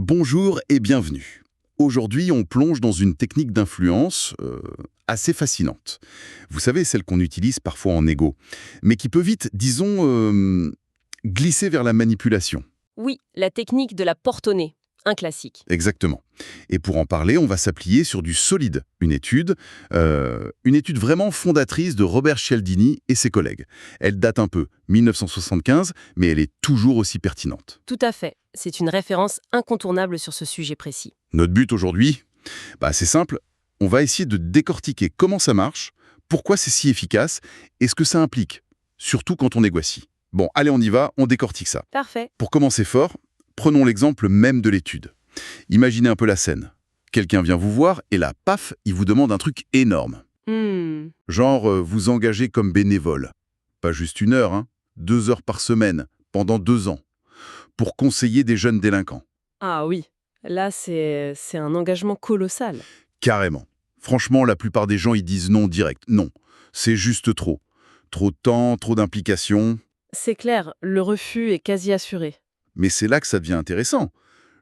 Bonjour et bienvenue. Aujourd'hui, on plonge dans une technique d'influence assez fascinante. Vous savez, celle qu'on utilise parfois en égo, mais qui peut vite, disons, glisser vers la manipulation. Oui, la technique de la porte au nez, un classique. Exactement. Et pour en parler, on va s'appuyer sur du solide, une étude vraiment fondatrice de Robert Cialdini et ses collègues. Elle date un peu, 1975, mais elle est toujours aussi pertinente. Tout à fait, c'est une référence incontournable sur ce sujet précis. Notre but aujourd'hui, c'est simple, on va essayer de décortiquer comment ça marche, pourquoi c'est si efficace et ce que ça implique, surtout quand on négocie. Bon, allez, on y va, on décortique ça. Parfait. Pour commencer fort, prenons l'exemple même de l'étude. Imaginez un peu la scène. Quelqu'un vient vous voir et là, paf, il vous demande un truc énorme. Genre, vous engagez comme bénévole. Pas juste 1 heure, 2 heures par semaine, pendant 2 ans, pour conseiller des jeunes délinquants. Ah oui, là c'est un engagement colossal. Carrément. Franchement, la plupart des gens, ils disent non direct. Non, c'est juste trop. Trop de temps, trop d'implications. C'est clair, le refus est quasi assuré. Mais c'est là que ça devient intéressant.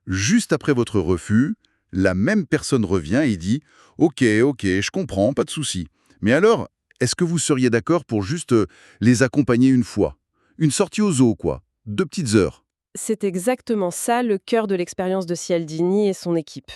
Juste après votre refus, la même personne revient et dit « Ok, je comprends, pas de souci. Mais alors, est-ce que vous seriez d'accord pour juste les accompagner une fois? Une sortie au zoo, quoi. 2 petites heures. » C'est exactement ça le cœur de l'expérience de Cialdini et son équipe.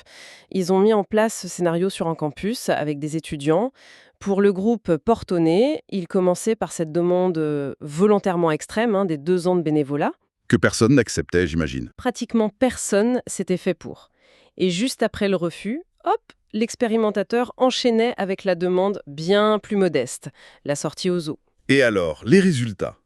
Ils ont mis en place ce scénario sur un campus avec des étudiants. Pour le groupe Porte au nez, ils commençaient par cette demande volontairement extrême des 2 ans de bénévolat. Que personne n'acceptait, j'imagine. Pratiquement personne s'était fait pour. Et juste après le refus, hop, l'expérimentateur enchaînait avec la demande bien plus modeste, la sortie au zoo. Et alors, les résultats?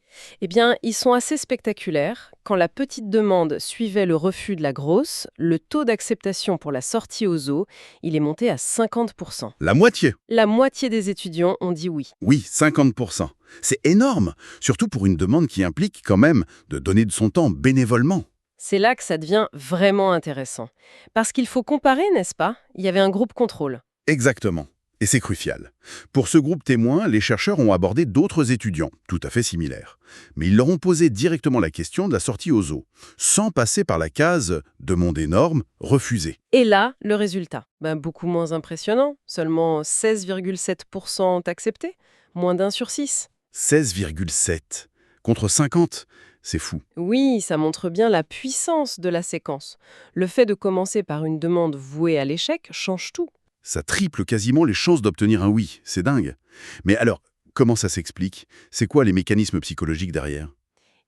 Eh bien, ils sont assez spectaculaires. Quand la petite demande suivait le refus de la grosse, le taux d'acceptation pour la sortie au zoo, il est monté à 50%. La moitié. La moitié des étudiants ont dit oui. Oui, 50%. C'est énorme, surtout pour une demande qui implique quand même de donner de son temps bénévolement. C'est là que ça devient vraiment intéressant. Parce qu'il faut comparer, n'est-ce pas? Il y avait un groupe contrôle. Exactement. Et c'est crucial. Pour ce groupe témoin, les chercheurs ont abordé d'autres étudiants, tout à fait similaires. Mais ils leur ont posé directement la question de la sortie au zoo, sans passer par la case « demande énorme, refusé ». Et là, le résultat, beaucoup moins impressionnant. Seulement 16,7% ont accepté, moins d'1 sur 6. 16,7 contre 50, c'est fou. Oui, ça montre bien la puissance de la séquence. Le fait de commencer par une demande vouée à l'échec change tout. Ça triple quasiment les chances d'obtenir un oui, c'est dingue. Mais alors, comment ça s'explique? C'est quoi les mécanismes psychologiques derrière?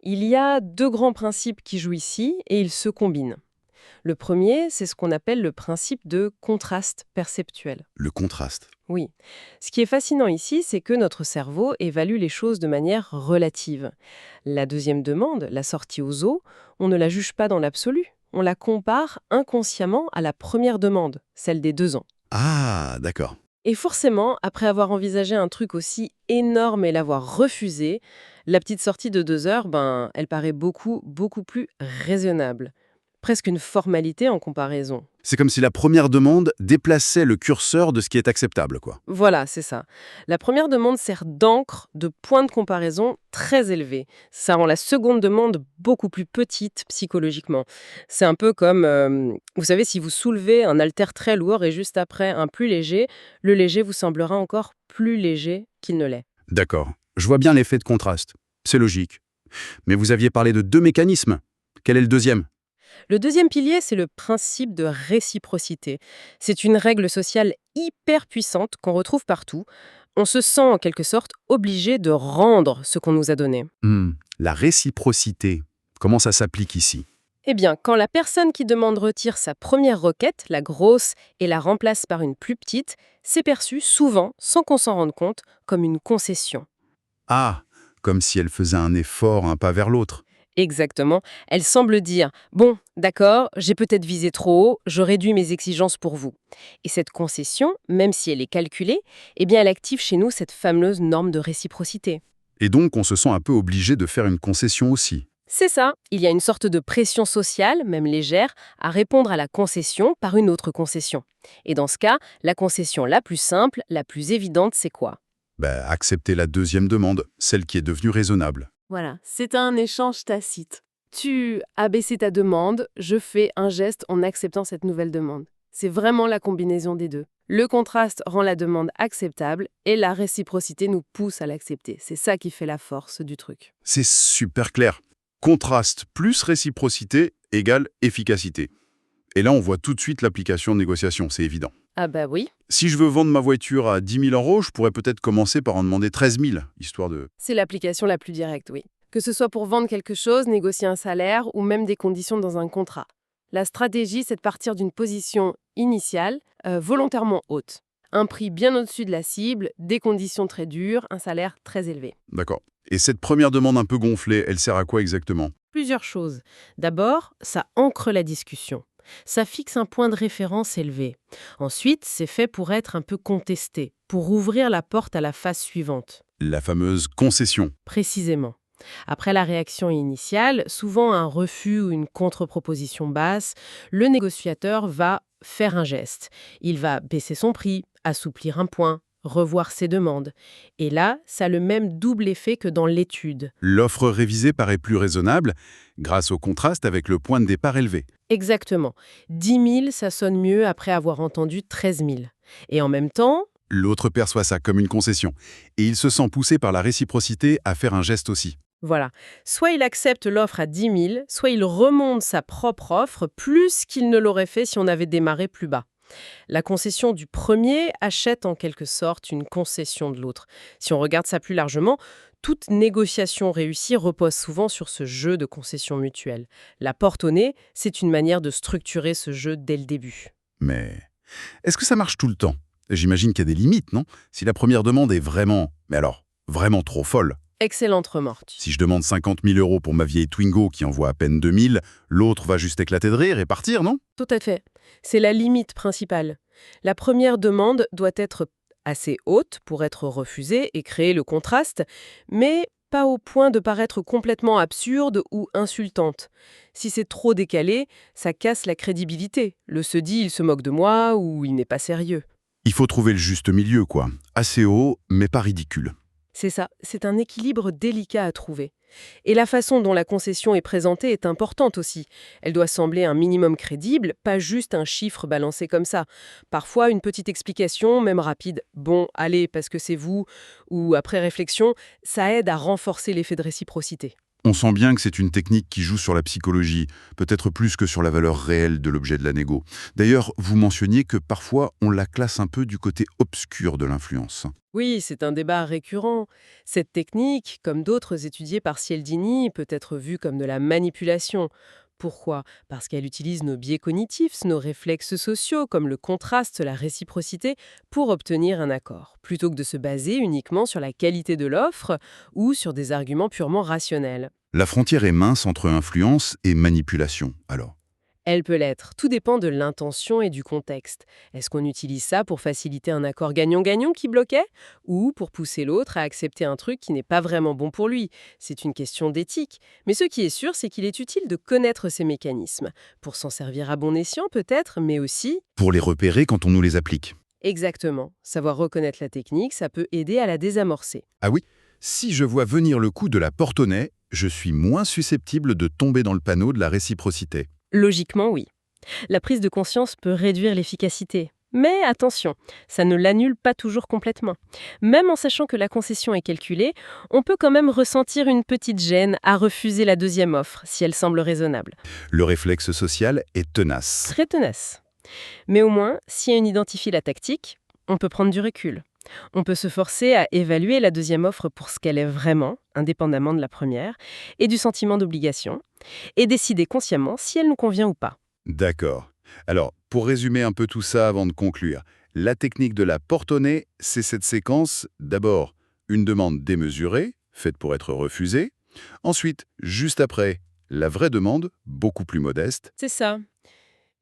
Il y a 2 grands principes qui jouent ici et ils se combinent. Le premier, c'est ce qu'on appelle le principe de contraste perceptuel. Le contraste. Oui. Ce qui est fascinant ici, c'est que notre cerveau évalue les choses de manière relative. La deuxième demande, la sortie au zoo, on ne la juge pas dans l'absolu. On la compare inconsciemment à la première demande, celle des 2 ans. Ah, d'accord. Et forcément, après avoir envisagé un truc aussi énorme et l'avoir refusé, la petite sortie de 2 heures, elle paraît beaucoup plus raisonnable. Presque une formalité en comparaison. C'est comme si la première demande déplaçait le curseur de ce qui est acceptable, quoi. Voilà, c'est ça. La première demande sert d'encre, de point de comparaison très élevé. Ça rend la seconde demande beaucoup plus petite psychologiquement. C'est un peu comme, vous savez, si vous soulevez un haltère très lourd et juste après un plus léger, le léger vous semblera encore plus léger qu'il ne l'est. D'accord. Je vois bien l'effet de contraste. C'est logique. Mais vous aviez parlé de 2 mécanismes. Quel est le deuxième? Le deuxième pilier, c'est le principe de réciprocité. C'est une règle sociale hyper puissante qu'on retrouve partout. On se sent en quelque sorte obligé de rendre ce qu'on nous a donné. La réciprocité. Comment ça s'applique ici? Eh bien, quand la personne qui demande retire sa première requête, la grosse, et la remplace par une plus petite, c'est perçu souvent, sans qu'on s'en rende compte, comme une concession. Ah, comme si elle faisait un effort, un pas vers l'autre. Exactement. Elle semble dire « Bon, d'accord, j'ai peut-être visé trop haut, je réduis mes exigences pour vous. » Et cette concession, même si elle est calculée, elle active chez nous cette fameuse norme de réciprocité. Et donc, on se sent un peu obligé de faire une concession aussi. C'est ça, il y a une sorte de pression sociale, même légère, à répondre à la concession par une autre concession. Et dans ce cas, la concession la plus simple, la plus évidente, c'est quoi? Accepter la deuxième demande, celle qui est devenue raisonnable. Voilà, c'est un échange tacite. Tu as baissé ta demande, je fais un geste en acceptant cette nouvelle demande. C'est vraiment la combinaison des deux. Le contraste rend la demande acceptable et la réciprocité nous pousse à l'accepter. C'est ça qui fait la force du truc. C'est super clair. Contraste plus réciprocité égale efficacité. Et là, on voit tout de suite l'application de négociation, c'est évident. Ah bah oui, Si je veux vendre ma voiture à 10 000 euros, je pourrais peut-être commencer par en demander 13 000, histoire de... c'est l'application la plus directe, oui. Que ce soit pour vendre quelque chose, négocier un salaire ou même des conditions dans un contrat. La stratégie, c'est de partir d'une position initiale, volontairement haute. Un prix bien au-dessus de la cible, des conditions très dures, un salaire très élevé. D'accord. Et cette première demande un peu gonflée, elle sert à quoi exactement? Plusieurs choses. D'abord, ça ancre la discussion. Ça fixe un point de référence élevé. Ensuite, c'est fait pour être un peu contesté, pour ouvrir la porte à la phase suivante. La fameuse concession. Précisément. Après la réaction initiale, souvent un refus ou une contre-proposition basse, le négociateur va faire un geste. Il va baisser son prix, assouplir un point, revoir ses demandes. Et là, ça a le même double effet que dans l'étude. L'offre révisée paraît plus raisonnable grâce au contraste avec le point de départ élevé. Exactement. 10 000, ça sonne mieux après avoir entendu 13 000. Et en même temps, L'autre perçoit ça comme une concession. Et il se sent poussé par la réciprocité à faire un geste aussi. voilà, soit il accepte l'offre à 10 000, soit il remonte sa propre offre plus qu'il ne l'aurait fait si on avait démarré plus bas. La concession du premier achète en quelque sorte une concession de l'autre. Si on regarde ça plus largement, toute négociation réussie repose souvent sur ce jeu de concession mutuelle. La porte au nez, c'est une manière de structurer ce jeu dès le début. Mais est-ce que ça marche tout le temps? J'imagine qu'il y a des limites, non? Si la première demande est vraiment, mais alors, vraiment trop folle. Excellente remorque. Si je demande 50 000 euros pour ma vieille Twingo qui envoie à peine 2 000, l'autre va juste éclater de rire et partir, non? Tout à fait. C'est la limite principale. La première demande doit être assez haute pour être refusée et créer le contraste, mais pas au point de paraître complètement absurde ou insultante. Si c'est trop décalé, ça casse la crédibilité. Le se dit il se moque de moi ou il n'est pas sérieux. Il faut trouver le juste milieu, quoi. Assez haut, mais pas ridicule. C'est ça, c'est un équilibre délicat à trouver. Et la façon dont la concession est présentée est importante aussi. Elle doit sembler un minimum crédible, pas juste un chiffre balancé comme ça. Parfois, une petite explication, même rapide, bon, allez, parce que c'est vous, ou après réflexion, ça aide à renforcer l'effet de réciprocité. On sent bien que c'est une technique qui joue sur la psychologie, peut-être plus que sur la valeur réelle de l'objet de la négo. D'ailleurs, vous mentionniez que parfois on la classe un peu du côté obscur de l'influence. Oui, c'est un débat récurrent. Cette technique, comme d'autres étudiées par Cialdini, peut être vue comme de la manipulation. Pourquoi? Parce qu'elle utilise nos biais cognitifs, nos réflexes sociaux, comme le contraste, la réciprocité, pour obtenir un accord, plutôt que de se baser uniquement sur la qualité de l'offre ou sur des arguments purement rationnels. La frontière est mince entre influence et manipulation, alors. Elle peut l'être. Tout dépend de l'intention et du contexte. Est-ce qu'on utilise ça pour faciliter un accord gagnant-gagnant qui bloquait? Ou pour pousser l'autre à accepter un truc qui n'est pas vraiment bon pour lui? C'est une question d'éthique. Mais ce qui est sûr, c'est qu'il est utile de connaître ces mécanismes. Pour s'en servir à bon escient peut-être, mais aussi... Pour les repérer quand on nous les applique. Exactement. Savoir reconnaître la technique, ça peut aider à la désamorcer. Ah oui, si je vois venir le coup de la porte au nez, je suis moins susceptible de tomber dans le panneau de la réciprocité. Logiquement, oui. La prise de conscience peut réduire l'efficacité. Mais attention, ça ne l'annule pas toujours complètement. Même en sachant que la concession est calculée, on peut quand même ressentir une petite gêne à refuser la deuxième offre, si elle semble raisonnable. Le réflexe social est tenace. Très tenace. Mais au moins, si on identifie la tactique, on peut prendre du recul. On peut se forcer à évaluer la deuxième offre pour ce qu'elle est vraiment, indépendamment de la première, et du sentiment d'obligation, et décider consciemment si elle nous convient ou pas. D'accord. Alors, pour résumer un peu tout ça avant de conclure, la technique de la porte au nez, c'est cette séquence, d'abord, une demande démesurée, faite pour être refusée. Ensuite, juste après, la vraie demande, beaucoup plus modeste. C'est ça.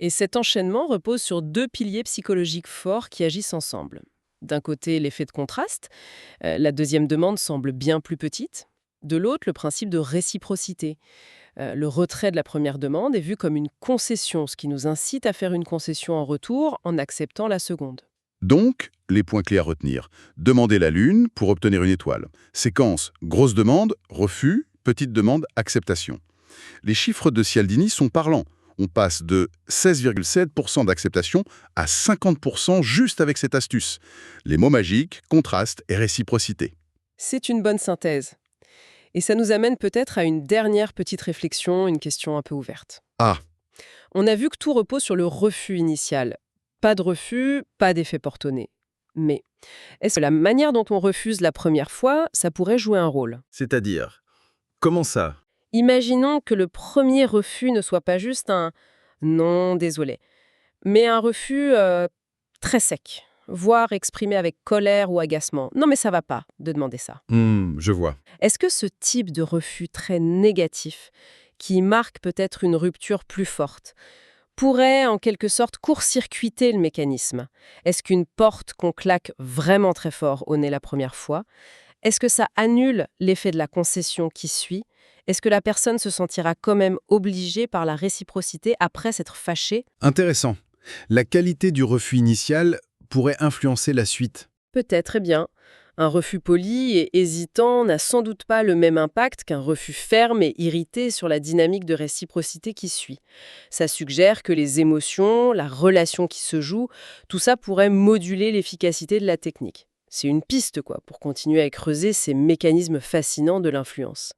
Et cet enchaînement repose sur deux piliers psychologiques forts qui agissent ensemble. D'un côté, l'effet de contraste. La deuxième demande semble bien plus petite. De l'autre, le principe de réciprocité. Le retrait de la première demande est vu comme une concession, ce qui nous incite à faire une concession en retour en acceptant la seconde. Donc, les points clés à retenir. Demander la lune pour obtenir une étoile. Séquence, grosse demande, refus, petite demande, acceptation. Les chiffres de Cialdini sont parlants. On passe de 16,7% d'acceptation à 50% juste avec cette astuce. Les mots magiques, contraste et réciprocité. C'est une bonne synthèse. Et ça nous amène peut-être à une dernière petite réflexion, une question un peu ouverte. Ah, On a vu que tout repose sur le refus initial. Pas de refus, pas d'effet porte-nez. Mais est-ce que la manière dont on refuse la première fois, ça pourrait jouer un rôle? C'est-à-dire, comment ça? Imaginons que le premier refus ne soit pas juste un «non, désolé», mais un refus très sec, voire exprimé avec colère ou agacement. «Non mais ça va pas» de demander ça. Je vois. Est-ce que ce type de refus très négatif, qui marque peut-être une rupture plus forte, pourrait en quelque sorte court-circuiter le mécanisme? Est-ce qu'une porte qu'on claque vraiment très fort au nez la première fois, est-ce que ça annule l'effet de la concession qui suit? Est-ce que la personne se sentira quand même obligée par la réciprocité après s'être fâchée? Intéressant. La qualité du refus initial pourrait influencer la suite. Peut-être, très bien. Un refus poli et hésitant n'a sans doute pas le même impact qu'un refus ferme et irrité sur la dynamique de réciprocité qui suit. Ça suggère que les émotions, la relation qui se joue, tout ça pourrait moduler l'efficacité de la technique. C'est une piste, quoi, pour continuer à creuser ces mécanismes fascinants de l'influence.